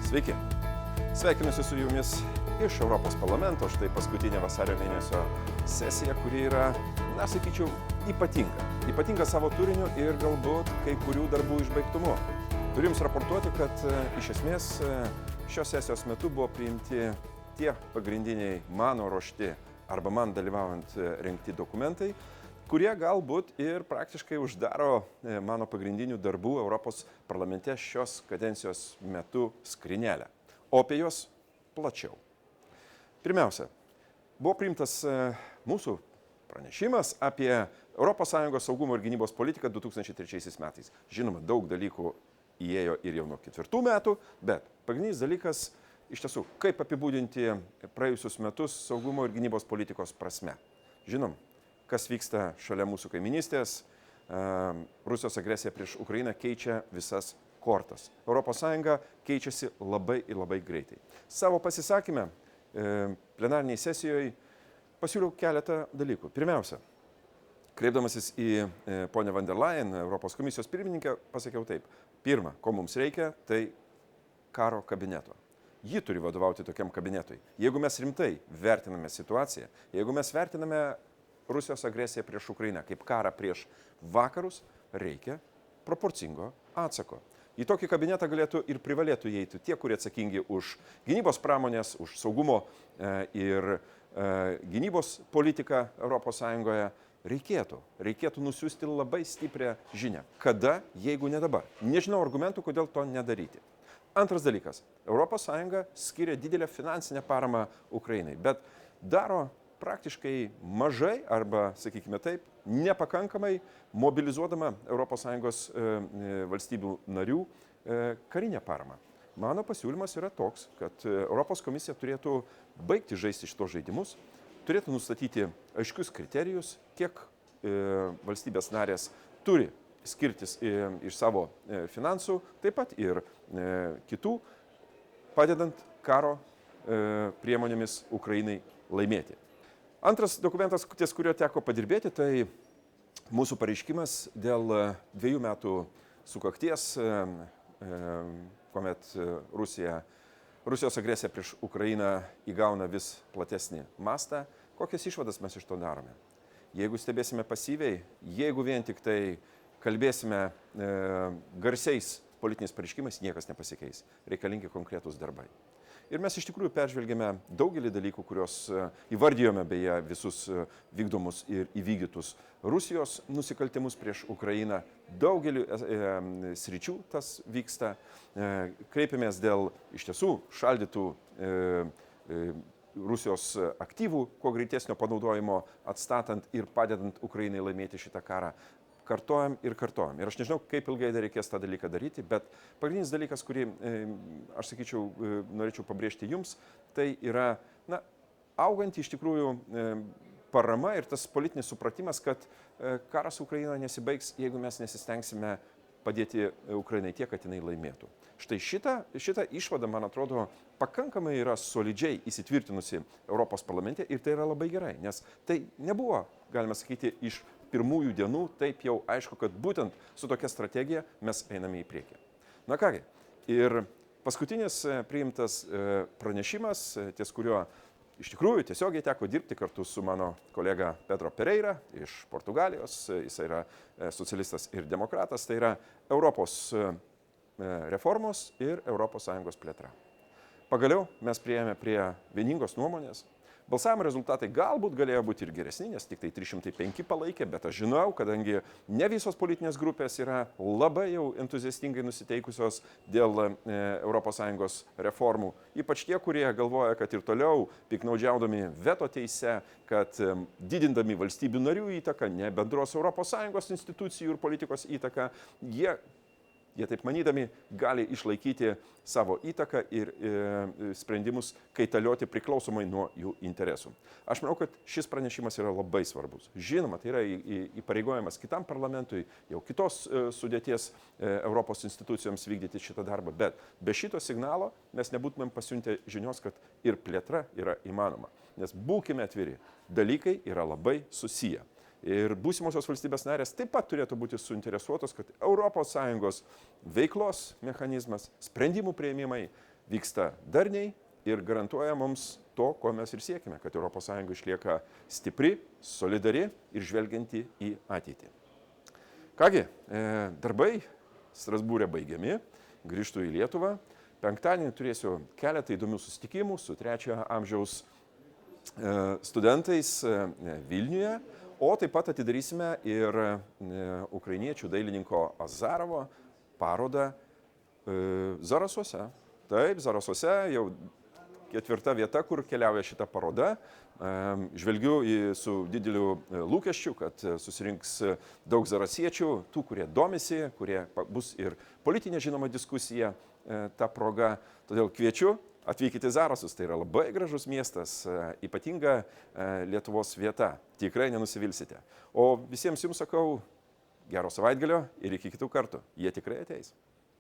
Sveiki. Sveikinuosi su jumis iš Europos parlamento, štai paskutinė vasario mėnesio sesija, kuri yra, sakyčiau, ypatinga. Ypatinga savo turiniu ir galbūt kai kurių darbų išbaigtumu. Turiu jums raportuoti, kad iš esmės šios sesijos metu buvo priimti tie pagrindiniai mano ruošti arba man dalyvaujant rengti dokumentai, kurie galbūt ir praktiškai uždaro mano pagrindinių darbų Europos parlamente šios kadencijos metu skrinelę. O apie juos plačiau. Pirmiausia, buvo priimtas mūsų pranešimas apie ES saugumo ir gynybos politiką 2003 metais. Žinoma, daug dalykų įėjo ir jau nuo 2004 metų, bet pagrindinis dalykas iš tiesų, kaip apibūdinti praėjusius metus saugumo ir gynybos politikos prasme. Žinom, kas vyksta šalia mūsų kaiminystės, Rusijos agresija prieš Ukrainą keičia visas kortas. ES keičiasi labai ir labai greitai. Savo pasisakymę plenariniai sesijoje pasiūliau keletą dalykų. Pirmiausia, kreipdamasis į ponę von der Leyen, Europos komisijos pirmininkę, pasakiau taip. Pirma, ko mums reikia, tai karo kabineto. Ji turi vadovauti tokiam kabinetui. Jeigu mes rimtai vertiname situaciją, jeigu mes vertiname Rusijos agresiją prieš Ukrainą kaip karą prieš vakarus, reikia proporcingo atsako. Į tokį kabinetą galėtų ir privalėtų įeiti tie, kurie atsakingi už gynybos pramonės, už saugumo ir gynybos politiką ES. Reikėtų nusiųsti labai stiprią žinią. Kada, jeigu ne dabar? Nežinau argumentų, kodėl to nedaryti. Antras dalykas. ES skiria didelę finansinę paramą Ukrainai, bet daro praktiškai mažai arba, sakykime taip, nepakankamai mobilizuodama ES valstybių narių karinę paramą. Mano pasiūlymas yra toks, kad Europos komisija turėtų baigti žaisti šitos žaidimus, turėtų nustatyti aiškius kriterijus, kiek valstybės narės turi skirtis iš savo finansų, taip pat ir kitų, padedant karo priemonėmis Ukrainai laimėti. Antras dokumentas, ties kurio teko padirbėti, tai mūsų pareiškimas dėl 2 metų sukakties, kuomet Rusijos agresija prieš Ukrainą įgauna vis platesnį mastą. Kokias išvadas mes iš to darome? Jeigu stebėsime pasyviai, jeigu vien tik tai kalbėsime garsiais politiniais pareiškimais, niekas nepasikeis. Reikalingi konkretūs darbai. Ir mes iš tikrųjų peržvelgėme daugelį dalykų, kuriuos įvardijome beje visus vykdomus ir įvykdytus Rusijos nusikaltimus prieš Ukrainą. Daugelį sričių tas vyksta. Kreipėmės dėl iš tiesų šaldytų Rusijos aktyvų, kuo greitesnio panaudojimo atstatant ir padedant Ukrainai laimėti šitą karą. Kartojam ir kartojam. Ir aš nežinau, kaip ilgai dar reikės tą dalyką daryti, bet pagrindinis dalykas, kurį, aš sakyčiau, norėčiau pabrėžti jums, tai yra, auganti iš tikrųjų parama ir tas politinis supratimas, kad karas Ukrainoje nesibaigs, jeigu mes nesistengsime padėti Ukrainai tiek, kad jinai laimėtų. Štai šita išvada, man atrodo, pakankamai yra solidžiai įsitvirtinusi Europos parlamente ir tai yra labai gerai, nes tai nebuvo, galime sakyti, iš pirmųjų dienų taip jau aišku, kad būtent su tokia strategija mes einame į priekį. Na kągi, ir paskutinis priimtas pranešimas, ties kuriuo iš tikrųjų tiesiogiai teko dirbti kartu su mano kolega Pedro Pereira iš Portugalijos, jis yra socialistas ir demokratas, tai yra Europos reformos ir ES plėtra. Pagaliau mes priėjome prie vieningos nuomonės. Balsavimo rezultatai galbūt galėjo būti ir geresni, nes tik tai 305 palaikė, bet aš žinau, kadangi ne visos politinės grupės yra labai jau entuziastingai nusiteikusios dėl ES reformų. Ypač tie, kurie galvoja, kad ir toliau piknaudžiaudami veto teise, kad didindami valstybių narių įtaką, ne bendros ES institucijų ir politikos įtaką, jie taip manydami gali išlaikyti savo įtaką ir sprendimus kaitalioti priklausomai nuo jų interesų. Aš manau, kad šis pranešimas yra labai svarbus. Žinoma, tai yra įpareigojimas kitam parlamentui, jau kitos sudėties Europos institucijoms vykdyti šitą darbą, bet be šito signalo mes nebūtumėm pasiuntę žinios, kad ir plėtra yra įmanoma. Nes būkime atviri, dalykai yra labai susiję. Ir būsimosios valstybės narės taip pat turėtų būti suinteresuotos, kad ES veiklos mechanizmas, sprendimų priėmimai vyksta darniai ir garantuoja mums to, ko mes ir siekime, kad ES išlieka stipri, solidari ir žvelgianti į ateitį. Kągi, darbai Strasbūre baigiami, grįžtu į Lietuvą. Penktadienį turėsiu keletą įdomių susitikimų su trečiojo amžiaus studentais Vilniuje, o taip pat atidarysime ir ukrainiečių dailininko Azarovo parodą Zarasuose. Taip, Zarasuose jau 4. vieta, kur keliauja šita paroda. Žvelgiu su dideliu lūkesčiu, kad susirinks daug zarasiečių, tų, kurie domisi, kurie bus ir politinė, žinoma, diskusija ta proga. Todėl kviečiu, atvykite į Zarasus, tai yra labai gražus miestas, ypatinga Lietuvos vieta. Tikrai nenusivilsite. O visiems jums sakau gero savaitgalio ir iki kitų kartų. Jie tikrai ateis.